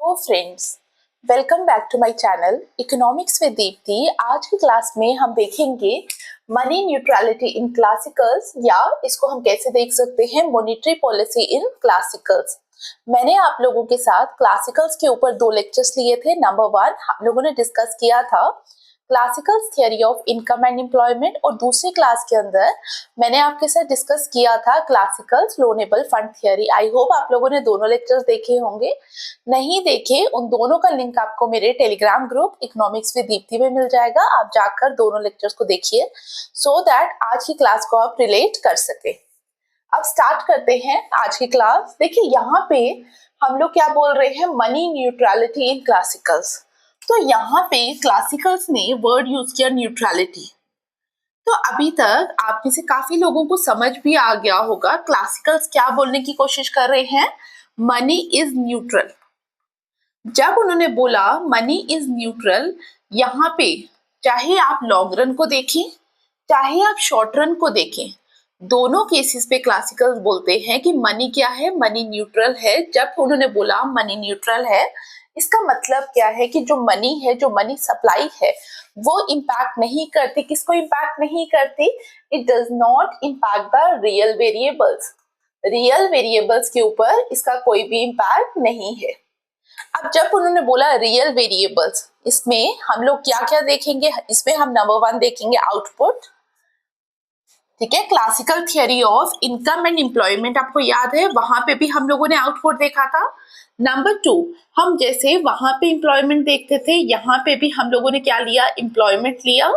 Hello friends, welcome back to my channel economics with Dipti. आज की class में हम देखेंगे मनी न्यूट्रलिटी इन क्लासिकल्स, या इसको हम कैसे देख सकते हैं मॉनेटरी पॉलिसी इन क्लासिकल्स। मैंने आप लोगों के साथ क्लासिकल्स के ऊपर 2 लेक्चर्स लिए थे। नंबर 1 हम लोगों ने डिस्कस किया था classical theory of income and employment, और दूसरी क्लास के अंदर मैंने आपके साथ डिस्कस किया था classical loanable fund theory. I hope आप लोगों ने दोनों लेक्चर्स देखे होंगे। नहीं देखे, उन दोनों का लिंक आपको मेरे Telegram group economics with Deepti में मिल जाएगा। आप जाकर दोनों लेक्चर्स को देखिए सो दैट आज की क्लास को आप रिलेट कर सके। अब स्टार्ट करते हैं आज की क्लास। देखिए यहाँ पे हम लोग क्या बोल रहे हैं, मनी न्यूट्रलिटी इन क्लासिकल्स। तो यहाँ पे क्लासिकल्स ने वर्ड यूज किया न्यूट्रलिटी। तो अभी तक आप में से काफी लोगों को समझ भी आ गया होगा क्लासिकल्स क्या बोलने की कोशिश कर रहे हैं, मनी इज न्यूट्रल। जब उन्होंने बोला मनी इज न्यूट्रल, यहाँ पे चाहे आप लॉन्ग रन को देखें चाहे आप शॉर्ट रन को देखें, दोनों केसेस पे क्लासिकल्स बोलते हैं कि मनी क्या है, मनी न्यूट्रल है। जब उन्होंने बोला मनी न्यूट्रल है, इसका मतलब क्या है कि जो मनी है, जो मनी सप्लाई है, वो इम्पैक्ट नहीं करती। किसको इम्पैक्ट नहीं करती? It does not impact the real variables. Real variables के ऊपर इसका कोई भी इम्पैक्ट नहीं है। अब जब उन्होंने बोला रियल वेरिएबल्स, इसमें हम लोग क्या क्या देखेंगे? इसमें हम नंबर 1 देखेंगे आउटपुट। ठीक है, classical theory of income and employment आपको याद है, वहां पे भी हम लोगों ने आउटपुट देखा था। नंबर 2, हम जैसे वहां पे एम्प्लॉयमेंट देखते थे, यहाँ पे भी हम लोगों ने क्या लिया? एम्प्लॉयमेंट लिया।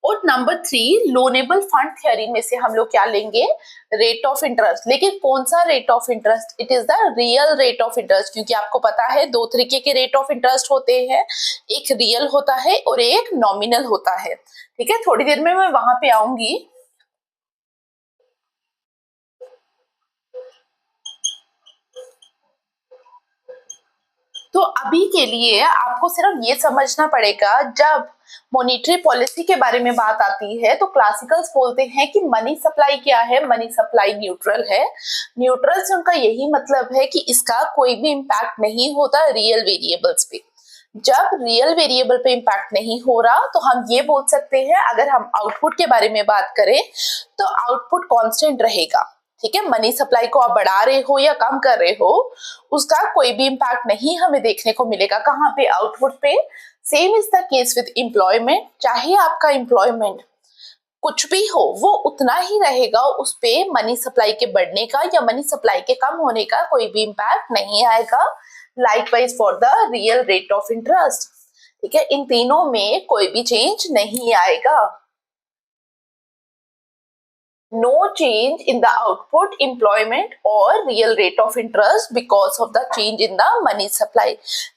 और नंबर 3, लोनेबल फंड थियरी में से हम लोग क्या लेंगे? Rate of interest. लेकिन कौन सा rate of interest? It is the real rate of interest, क्योंकि आपको पता है 2 तरीके के रेट ऑफ इंटरेस्ट होते हैं, एक रियल होता है और एक नॉमिनल होता है। ठीक है, थोड़ी देर में मैं वहां पे आऊंगी। तो अभी के लिए आपको सिर्फ ये समझना पड़ेगा, जब मॉनेटरी पॉलिसी के बारे में बात आती है तो क्लासिकल्स बोलते हैं कि मनी सप्लाई क्या है, मनी सप्लाई न्यूट्रल है। न्यूट्रल से उनका यही मतलब है कि इसका कोई भी इम्पैक्ट नहीं होता रियल वेरिएबल्स पे। जब रियल वेरिएबल पे इम्पैक्ट नहीं हो रहा तो हम ये बोल सकते हैं, अगर हम आउटपुट के बारे में बात करें तो आउटपुट कांस्टेंट रहेगा। ठीक है, मनी सप्लाई को आप बढ़ा रहे हो या कम कर रहे हो, उसका कोई भी इम्पैक्ट नहीं हमें देखने को मिलेगा। कहाँ पे? आउटपुट पे। Same is the case with employment. चाहे आपका एम्प्लॉयमेंट कुछ भी हो, वो उतना ही रहेगा, उस पे मनी सप्लाई के बढ़ने का या मनी सप्लाई के कम होने का कोई भी इम्पैक्ट नहीं आएगा। Likewise for the real rate of interest. ठीक है, इन तीनों में कोई भी चेंज नहीं आएगा। No change in the output, employment or real rate of interest because of the change in the money supply।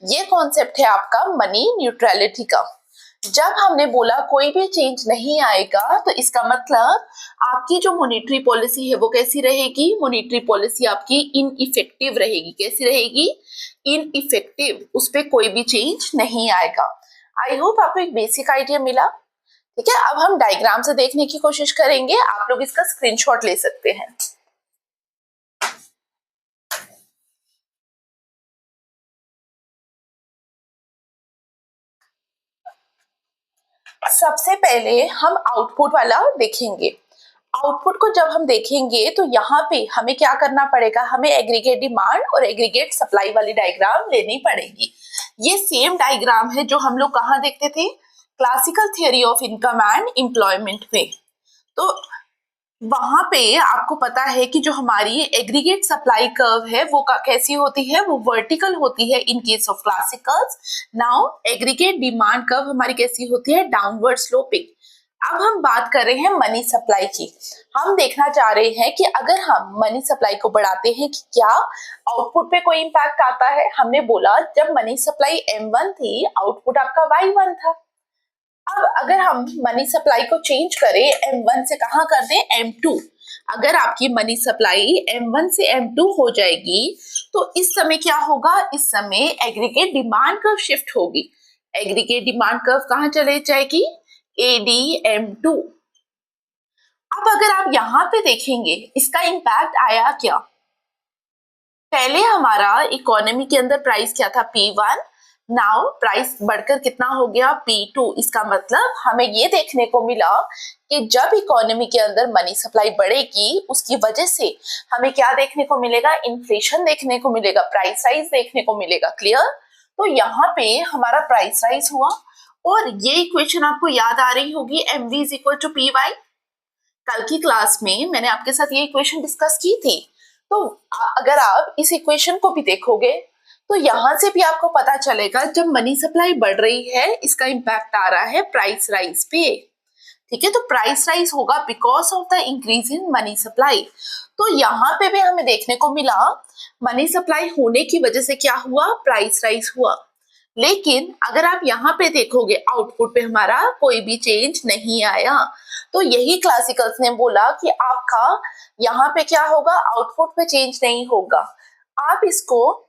ये कॉन्सेप्ट है आपका मनी न्यूट्रलिटी का। जब हमने बोला कोई भी चेंज नहीं आएगा, तो इसका मतलब आपकी जो मॉनेटरी पॉलिसी है वो कैसी रहेगी? मॉनेटरी पॉलिसी आपकी इनइफेक्टिव रहेगी। कैसी रहेगी? इनइफेक्टिव। उस पर कोई भी चेंज नहीं आएगा। आई होप आपको एक बेसिक आइडिया मिला। ठीक है, अब हम डायग्राम से देखने की कोशिश करेंगे। आप लोग इसका स्क्रीनशॉट ले सकते हैं। सबसे पहले हम आउटपुट वाला देखेंगे। आउटपुट को जब हम देखेंगे तो यहाँ पे हमें क्या करना पड़ेगा? हमें एग्रीगेट डिमांड और एग्रीगेट सप्लाई वाली डायग्राम लेनी पड़ेगी। ये सेम डायग्राम है जो हम लोग कहाँ देखते थे? Classical theory of income and employment में। तो वहां पे आपको पता है कि जो हमारी एग्रीगेट सप्लाई कर्व है वो कैसी होती है? वो वर्टिकल होती है in case of classicals. Now aggregate demand curve हमारी कैसी होती है? Downward sloping. अब हम बात कर रहे हैं मनी सप्लाई की। हम देखना चाह रहे हैं कि अगर हम मनी सप्लाई को बढ़ाते हैं कि क्या आउटपुट पे कोई इम्पैक्ट आता है। हमने बोला जब मनी सप्लाई M1 थी, आउटपुट आपका Y1 था। अब अगर हम मनी सप्लाई को चेंज करें, M1 से कहाँ कर दें? M2। अगर आपकी मनी सप्लाई M1 से M2 हो जाएगी तो इस समय क्या होगा? इस समय एग्रीगेट डिमांड कर्व शिफ्ट होगी। एग्रीगेट डिमांड कर्व कहाँ चले जाएगी? ADM2। अब अगर आप यहाँ पे देखेंगे, इसका इम्पैक्ट आया क्या? पहले हमारा इकोनॉमी के अंदर प्राइस क्या था P1, नाउ प्राइस बढ़कर कितना हो गया P2। इसका मतलब हमें ये देखने को मिला कि जब इकोनॉमी के अंदर मनी सप्लाई बढ़ेगी उसकी वजह से हमें क्या देखने को मिलेगा, इन्फ्लेशन देखने को मिलेगा, प्राइस राइज देखने को मिलेगा। क्लियर? तो यहाँ पे हमारा प्राइस राइज हुआ और ये इक्वेशन आपको याद आ रही होगी, mv is equal to P Y. कल की क्लास में मैंने आपके साथ ये इक्वेशन डिस्कस की थी। तो अगर आप इस इक्वेशन को भी देखोगे तो यहां से भी आपको पता चलेगा जब मनी सप्लाई बढ़ रही है इसका इम्पैक्ट आ रहा है प्राइस राइज पे। ठीक है, तो प्राइस राइज होगा because of the increase in money supply. तो यहाँ पे भी हमें देखने को मिला मनी सप्लाई होने की वजह से क्या हुआ, प्राइस राइज हुआ। लेकिन अगर आप यहाँ पे देखोगे आउटपुट पे हमारा कोई भी चेंज नहीं आया। तो यही क्लासिकल्स ने बोला कि आपका यहाँ पे क्या होगा, आउटपुट पे चेंज नहीं होगा। आप इसको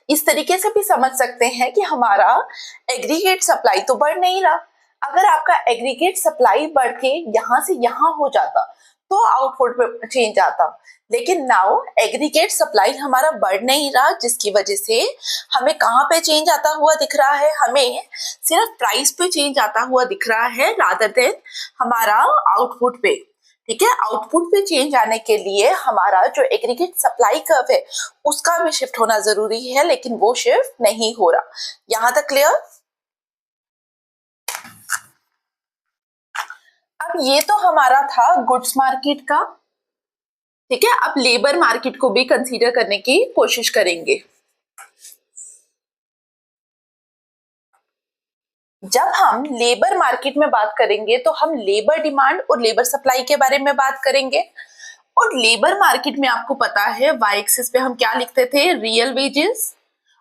इस तरीके से भी समझ सकते हैं कि हमारा एग्रीगेट सप्लाई तो बढ़ नहीं रहा। अगर आपका एग्रीगेट सप्लाई बढ़ के यहाँ से यहाँ हो जाता तो आउटपुट पे चेंज आता, लेकिन नाउ एग्रीगेट सप्लाई हमारा बढ़ नहीं रहा, जिसकी वजह से हमें कहाँ पे चेंज आता हुआ दिख रहा है, हमें सिर्फ प्राइस पे चेंज आता हुआ दिख रहा है रादर देन हमारा आउटपुट पे। ठीक है, आउटपुट पे चेंज आने के लिए हमारा जो एग्रीगेट सप्लाई कर्व है उसका भी शिफ्ट होना जरूरी है, लेकिन वो शिफ्ट नहीं हो रहा। यहां तक क्लियर? अब ये तो हमारा था गुड्स मार्केट का। ठीक है, अब लेबर मार्केट को भी कंसीडर करने की कोशिश करेंगे। जब हम लेबर मार्केट में बात करेंगे तो हम लेबर डिमांड और लेबर सप्लाई के बारे में बात करेंगे। और लेबर मार्केट में आपको पता है वाई एक्सिस पे हम क्या लिखते थे, रियल वेजेस।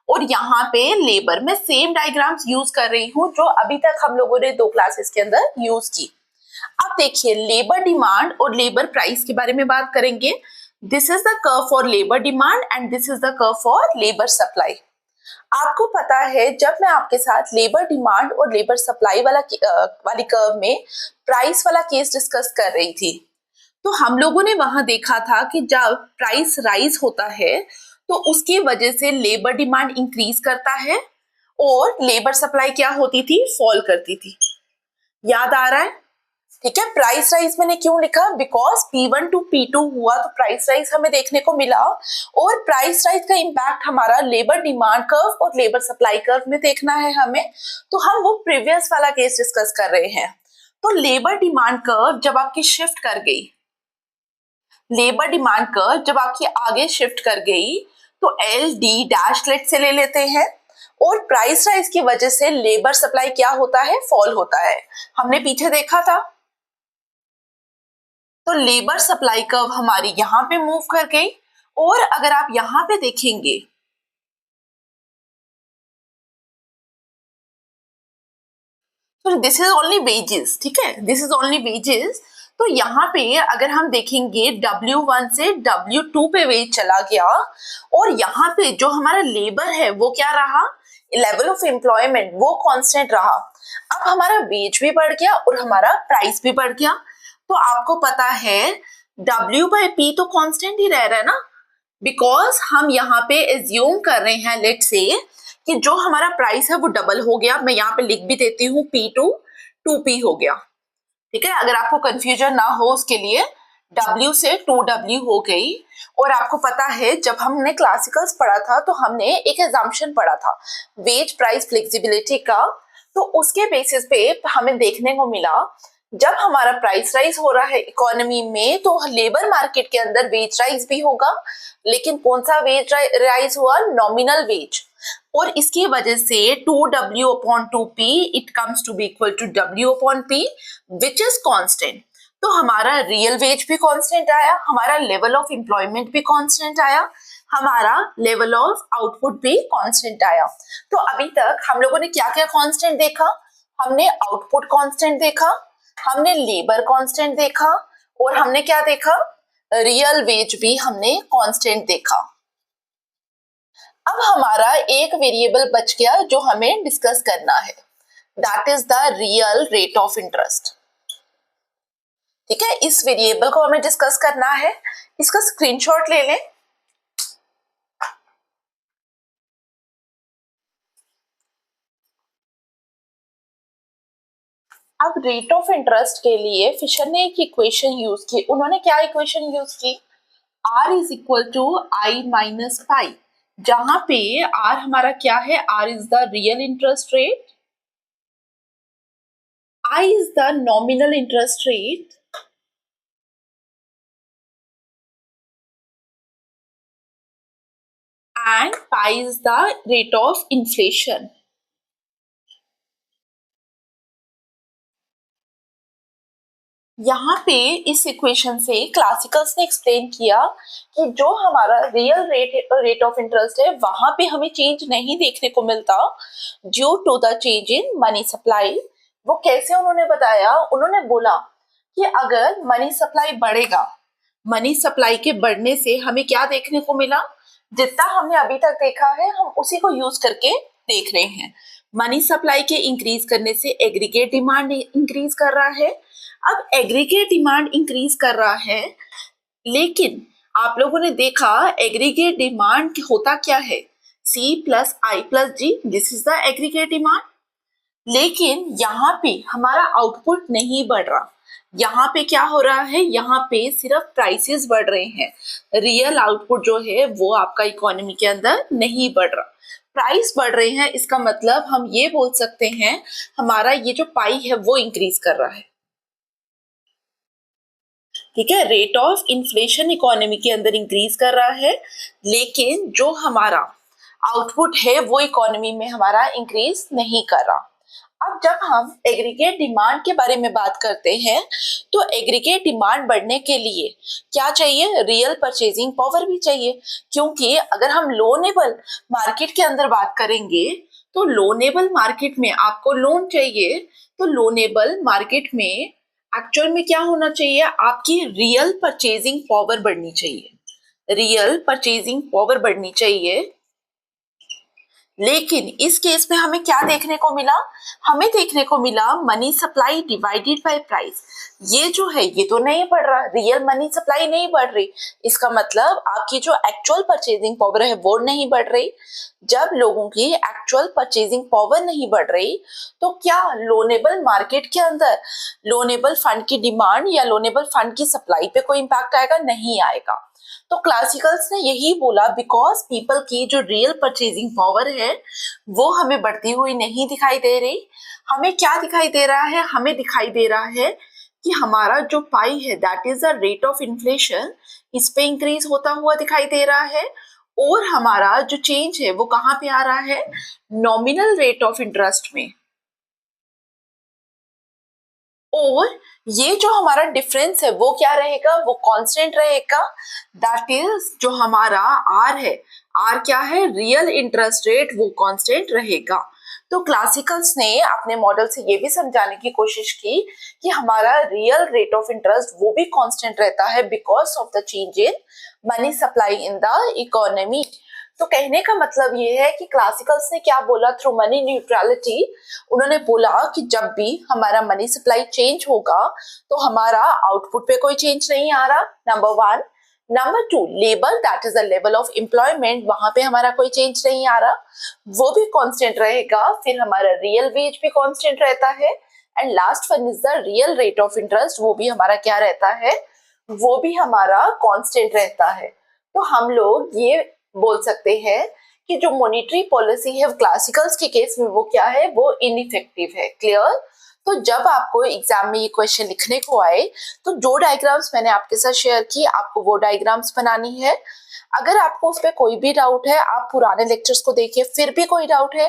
और यहाँ पे लेबर में सेम डायग्राम्स यूज कर रही हूँ जो अभी तक हम लोगों ने 2 क्लासेस के अंदर यूज की। अब देखिए लेबर डिमांड और लेबर प्राइस के बारे में बात करेंगे। This is the curve for labour demand and this is the curve for labour supply. आपको पता है जब मैं आपके साथ लेबर डिमांड और लेबर सप्लाई वाली कर्व में प्राइस वाला केस डिस्कस कर रही थी, तो हम लोगों ने वहां देखा था कि जब प्राइस राइज होता है तो उसकी वजह से लेबर डिमांड इंक्रीज करता है और लेबर सप्लाई क्या होती थी, फॉल करती थी। याद आ रहा है? ठीक है, प्राइस राइज मैंने क्यों लिखा, बिकॉज P1 टू P2 हुआ तो प्राइस राइज हमें देखने को मिला और प्राइस राइज का इम्पैक्ट हमारा लेबर डिमांड कर्व और लेबर सप्लाई कर्व में देखना है हमें। तो हम वो प्रीवियस वाला केस डिस्कस कर रहे हैं। तो लेबर डिमांड कर्व जब आपकी शिफ्ट कर गई, लेबर डिमांड कर्व जब आपकी आगे शिफ्ट कर गई तो एल डी डैश लेट से ले लेते हैं और प्राइस राइज की वजह से लेबर सप्लाई क्या होता है, फॉल होता है। हमने पीछे देखा था। तो लेबर सप्लाई कर्व हमारी यहाँ पे मूव कर गई और अगर आप यहाँ पे देखेंगे तो दिस इज ओनली वेजेस। ठीक है, दिस इज ओनली वेजेस। तो यहाँ पे अगर हम देखेंगे W1 से W2 पे वेज चला गया और यहाँ पे जो हमारा लेबर है वो क्या रहा, लेवल ऑफ एम्प्लॉयमेंट वो कांस्टेंट रहा। अब हमारा वेज भी बढ़ गया और हमारा प्राइस भी बढ़ गया। तो आपको पता है W/P तो कांस्टेंट ही रह रहा है ना, बिकॉज हम यहाँ पे एज्यूम कर रहे हैं लेट से कि जो हमारा प्राइस है वो डबल हो गया। मैं यहाँ पे लिख भी देती हूँ P2 2P हो गया। ठीक है, अगर आपको कंफ्यूजन ना हो उसके लिए W से 2W हो गई। और आपको पता है जब हमने क्लासिकल्स पढ़ा था तो हमने एक एग्जाम्पशन पढ़ा था वेज प्राइस फ्लेक्सिबिलिटी का। तो उसके बेसिस पे हमें देखने को मिला जब हमारा प्राइस राइज हो रहा है इकोनॉमी में तो लेबर मार्केट के अंदर वेज राइज भी होगा, लेकिन कौन सा वेज राइज हुआ, नॉमिनल वेज। और इसकी वजह से 2W/2P it comes to be equal to W/P which is constant. तो हमारा रियल वेज भी कांस्टेंट आया, हमारा लेवल ऑफ एम्प्लॉयमेंट भी कांस्टेंट आया, हमारा लेवल ऑफ आउटपुट भी कांस्टेंट आया। तो अभी तक हम लोगों ने क्या क्या कांस्टेंट देखा, हमने आउटपुट कांस्टेंट देखा, हमने लेबर कांस्टेंट देखा और हमने क्या देखा, रियल वेज भी हमने कांस्टेंट देखा। अब हमारा एक वेरिएबल बच गया जो हमें डिस्कस करना है, that is the real rate of interest. ठीक है, इस वेरिएबल को हमें डिस्कस करना है। इसका स्क्रीनशॉट ले लें। अब रेट ऑफ इंटरेस्ट के लिए फिशर ने एक इक्वेशन यूज की। उन्होंने क्या इक्वेशन यूज की? R is equal to I minus pi, जहां पे R हमारा क्या है? R is the real interest rate, I is the nominal interest rate, and pi is the rate of inflation. यहाँ पे इस इक्वेशन से क्लासिकल्स ने एक्सप्लेन किया कि जो हमारा रियल रेट ऑफ इंटरेस्ट है वहां पे हमें चेंज नहीं देखने को मिलता due to the change in money supply. वो कैसे उन्होंने बताया? उन्होंने बोला कि अगर मनी सप्लाई बढ़ेगा, मनी सप्लाई के बढ़ने से हमें क्या देखने को मिला? जितना हमने अभी तक देखा है हम उसी को यूज करके देख रहे हैं। मनी सप्लाई के इंक्रीज करने से एग्रीगेट डिमांड इंक्रीज कर रहा है। अब एग्रीगेट डिमांड इंक्रीज कर रहा है, लेकिन आप लोगों ने देखा एग्रीगेट डिमांड होता क्या है? C plus I plus G, this is the aggregate demand. लेकिन यहाँ पे हमारा आउटपुट नहीं बढ़ रहा। यहाँ पे क्या हो रहा है? यहाँ पे सिर्फ प्राइसेस बढ़ रहे हैं, रियल आउटपुट जो है वो आपका इकोनॉमी के अंदर नहीं बढ़ रहा। प्राइस बढ़ रहे हैं, इसका मतलब हम ये बोल सकते हैं हमारा ये जो पाई है वो इंक्रीज कर रहा है। ठीक है, रेट ऑफ इन्फ्लेशन इकोनॉमी के अंदर इंक्रीज कर रहा है, लेकिन जो हमारा आउटपुट है वो इकोनॉमी में हमारा इंक्रीज नहीं कर रहा। अब जब हम एग्रीगेट डिमांड के बारे में बात करते हैं तो एग्रीगेट डिमांड बढ़ने के लिए क्या चाहिए? रियल परचेजिंग पावर भी चाहिए, क्योंकि अगर हम लोनेबल मार्केट के अंदर बात करेंगे तो लोनेबल मार्केट में आपको लोन चाहिए, तो लोनेबल मार्केट में एक्चुअल में क्या होना चाहिए? आपकी रियल परचेजिंग पावर बढ़नी चाहिए, रियल परचेजिंग पावर बढ़नी चाहिए। लेकिन इस केस में हमें क्या देखने को मिला? हमें देखने को मिला money supply divided by price. ये जो है ये तो नहीं बढ़ रहा, रियल मनी सप्लाई नहीं बढ़ रही, इसका मतलब आपकी जो एक्चुअल परचेजिंग पावर है वो नहीं बढ़ रही। जब लोगों की एक्चुअल परचेजिंग पावर नहीं बढ़ रही तो क्या लोनेबल मार्केट के अंदर लोनेबल फंड की डिमांड या लोनेबल फंड की सप्लाई पे कोई इंपैक्ट आएगा? नहीं आएगा। तो क्लासिकल्स ने यही बोला, बिकॉज पीपल की जो रियल परचेजिंग पावर है वो हमें बढ़ती हुई नहीं दिखाई दे रही। हमें क्या दिखाई दे रहा है? हमें दिखाई दे रहा है कि हमारा जो पाई है that is the rate of inflation, इस पे इंक्रीज होता हुआ दिखाई दे रहा है। और हमारा जो चेंज है वो कहाँ पे आ रहा है? नॉमिनल रेट ऑफ इंटरेस्ट में। और ये जो हमारा डिफरेंस है वो क्या रहेगा? वो कांस्टेंट रहेगा। दैट इज जो हमारा आर है, आर क्या है? रियल इंटरेस्ट रेट, वो कांस्टेंट रहेगा। तो क्लासिकल्स ने अपने मॉडल से ये भी समझाने की कोशिश की कि हमारा रियल रेट ऑफ इंटरेस्ट वो भी कांस्टेंट रहता है because of the change in money supply in the economy. तो कहने का मतलब ये है कि क्लासिकल्स ने क्या बोला? थ्रू मनी न्यूट्रलिटी उन्होंने बोला कि जब भी हमारा मनी सप्लाई चेंज होगा तो हमारा आउटपुट पे कोई चेंज नहीं आ रहा, number one. Number two, labour that is the level of employment, वहां पे हमारा कोई चेंज नहीं आ रहा, वो भी कांस्टेंट रहेगा। फिर हमारा रियल वेज भी कांस्टेंट रहता है। And last one is the real rate of interest, वो भी हमारा क्या रहता है? वो भी हमारा कांस्टेंट रहता है। तो हम लोग ये बोल सकते हैं कि जो मॉनेटरी पॉलिसी है क्लासिकल्स के केस में वो क्या है? वो इनइफेक्टिव है। क्लियर? तो जब आपको एग्जाम में ये क्वेश्चन लिखने को आए तो जो डायग्राम्स मैंने आपके साथ शेयर की आपको वो डायग्राम्स बनानी है। अगर आपको उस पर कोई भी डाउट है आप पुराने लेक्चर्स को देखिए, फिर भी कोई डाउट है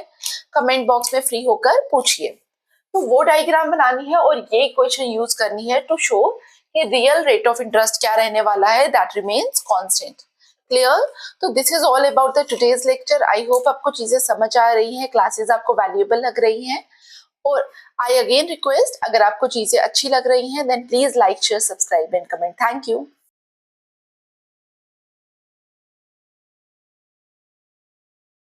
कमेंट बॉक्स में फ्री होकर पूछिए। तो वो डायग्राम बनानी है और ये इक्वेशन यूज करनी है टू शो कि रियल रेट ऑफ इंटरेस्ट क्या रहने वाला है, दैट रिमेन्स कांस्टेंट। क्लियर? तो this is all about the today's lecture. I hope आपको चीजें समझ आ रही हैं, क्लासेस आपको वैल्यूएबल लग रही हैं। और आई अगेन रिक्वेस्ट, अगर आपको चीजें अच्छी लग रही हैं then please like share subscribe and comment. Thank you.